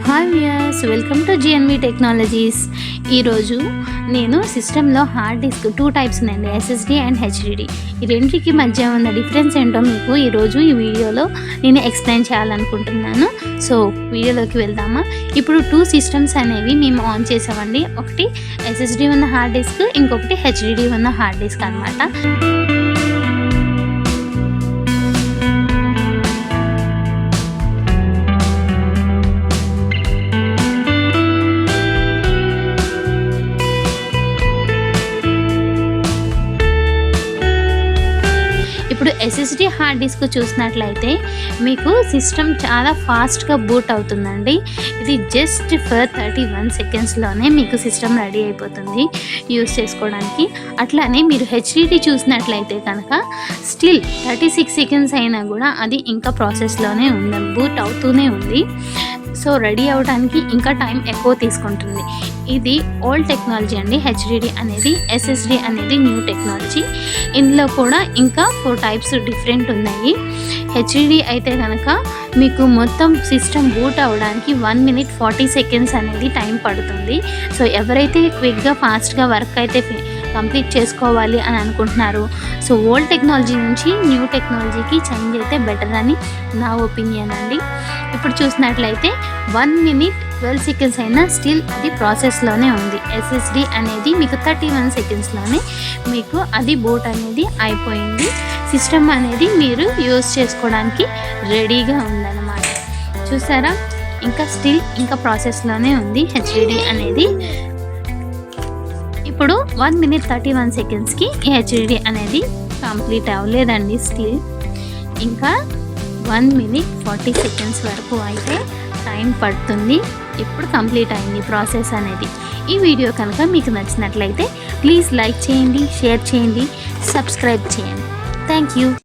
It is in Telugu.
Hi viewers, welcome to GNV technologies. ఈరోజు నేను సిస్టంలో హార్డ్ డిస్క్ 2 టైప్స్ ఉన్నాయండి, ఎస్ఎస్డి అండ్ హెచ్డిడి. ఈ రెండింటికి మధ్య ఉన్న డిఫరెన్స్ ఏంటో మీకు ఈరోజు ఈ వీడియోలో నేను ఎక్స్ప్లెయిన్ చేయాలనుకుంటున్నాను. సో వీడియోలోకి వెళ్దామా. ఇప్పుడు 2 సిస్టమ్స్ అనేవి మేము ఆన్ చేసామండి. ఒకటి ఎస్ఎస్డి ఉన్న హార్డ్ డిస్క్, ఇంకొకటి హెచ్డిడి ఉన్న హార్డ్ డిస్క్ అనమాట. ఇప్పుడు ఎస్ఎస్డి హార్డ్ డిస్క్ చూసినట్లయితే మీకు సిస్టమ్ చాలా ఫాస్ట్గా బూట్ అవుతుందండి. ఇది జస్ట్ ఫర్ 31 సెకండ్స్లోనే మీకు సిస్టమ్ రెడీ అయిపోతుంది యూస్ చేసుకోవడానికి. అట్లానే మీరు హెచ్డిడి చూసినట్లయితే కనుక స్టిల్ 36 సెకండ్స్ అయినా కూడా అది ఇంకా ప్రాసెస్లోనే ఉంది, బూట్ అవుతూనే ఉంది. సో రెడీ అవ్వడానికి ఇంకా టైం ఎక్కువ తీసుకుంటుంది. ఇది ఓల్డ్ టెక్నాలజీ అండి హెచ్డిడి అనేది. ఎస్ఎస్డి అనేది న్యూ టెక్నాలజీ. ఇందులో కూడా ఇంకా 4 టైప్స్ డిఫరెంట్ ఉన్నాయి. హెచ్డిడి అయితే కనుక మీకు మొత్తం సిస్టమ్ బూట్ అవ్వడానికి 1 minute 40 seconds అనేది టైం పడుతుంది. సో ఎవరైతే క్విక్గా ఫాస్ట్గా వర్క్ అయితే కంప్లీట్ చేసుకోవాలి అని అనుకుంటున్నారు, సో ఓల్డ్ టెక్నాలజీ నుంచి న్యూ టెక్నాలజీకి చేంజ్ అయితే బెటర్ అని నా ఒపీనియన్ అండి. ఇప్పుడు చూసినట్లయితే 1 minute 12 seconds అయినా స్టిల్ అది ప్రాసెస్లోనే ఉంది. ఎస్ఎస్డి అనేది మీకు 31 సెకండ్స్లోనే మీకు అది బూట్ అనేది అయిపోయింది. సిస్టమ్ అనేది మీరు యూజ్ చేసుకోవడానికి రెడీగా ఉందన్నమాట. చూసారా, ఇంకా స్టిల్ ఇంకా ప్రాసెస్లోనే ఉంది హెచ్డిడి అనేది. ఇప్పుడు 1 minute 31 secondsకి హెచ్డిడి అనేది కంప్లీట్ అవ్వలేదండి. స్టిల్ ఇంకా 1 minute 40 seconds వరకు అయితే టైం పడుతుంది. ఇప్పుడు కంప్లీట్ అయింది ప్రాసెస్ అనేది. ఈ వీడియో కనుక మీకు నచ్చినట్లయితే ప్లీజ్ లైక్ చేయండి, షేర్ చేయండి, సబ్స్క్రైబ్ చేయండి. Thank you.